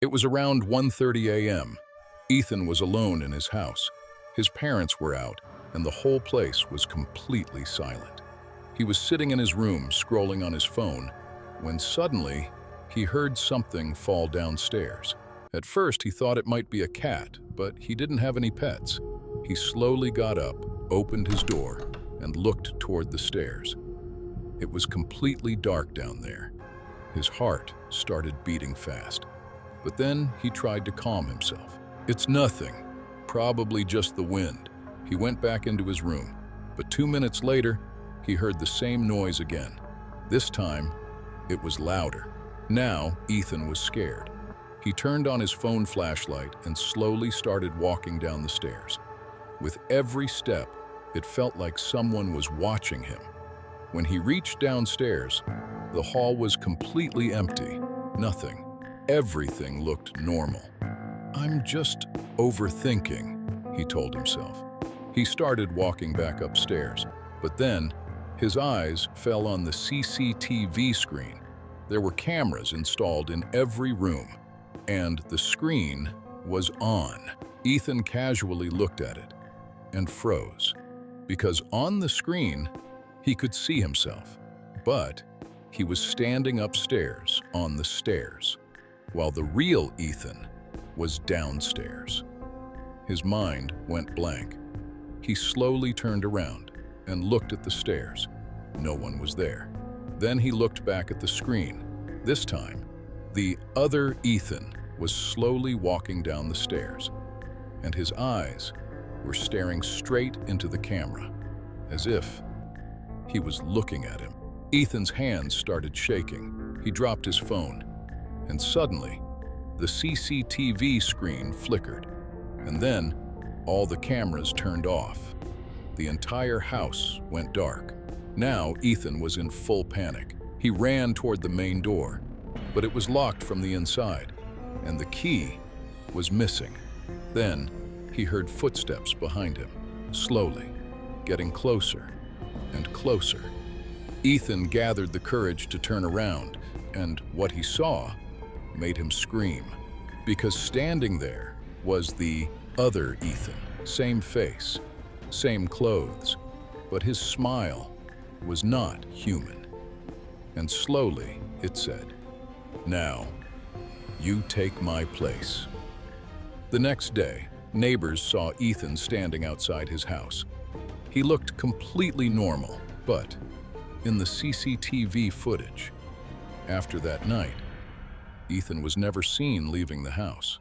It was around 1:30 a.m. Ethan was alone in his house. His parents were out, and the whole place was completely silent. He was sitting in his room, scrolling on his phone, when suddenly he heard something fall downstairs. At first, he thought it might be a cat, but he didn't have any pets. He slowly got up, opened his door, and looked toward the stairs. It was completely dark down there. His heart started beating fast. But then he tried to calm himself. "It's nothing, probably just the wind." He went back into his room, but 2 minutes later, he heard the same noise again. This time, it was louder. Now, Ethan was scared. He turned on his phone flashlight and slowly started walking down the stairs. With every step, it felt like someone was watching him. When he reached downstairs, the hall was completely empty. Nothing. Everything looked normal. "I'm just overthinking," he told himself. He started walking back upstairs, but then his eyes fell on the CCTV screen. There were cameras installed in every room, and the screen was on. Ethan casually looked at it and froze, because on the screen, he could see himself, but he was standing upstairs on the stairs, while the real Ethan was downstairs. His mind went blank. He slowly turned around and looked at the stairs. No one was there. Then he looked back at the screen. This time, the other Ethan was slowly walking down the stairs, and his eyes were staring straight into the camera, as if he was looking at him. Ethan's hands started shaking. He dropped his phone, and suddenly, the CCTV screen flickered, and then all the cameras turned off. The entire house went dark. Now Ethan was in full panic. He ran toward the main door, but it was locked from the inside, and the key was missing. Then he heard footsteps behind him, slowly, getting closer and closer. Ethan gathered the courage to turn around, and what he saw made him scream, because standing there was the other Ethan. Same face, same clothes, but his smile was not human. And slowly it said, "Now, you take my place." The next day, neighbors saw Ethan standing outside his house. He looked completely normal, but in the CCTV footage, after that night, Ethan was never seen leaving the house.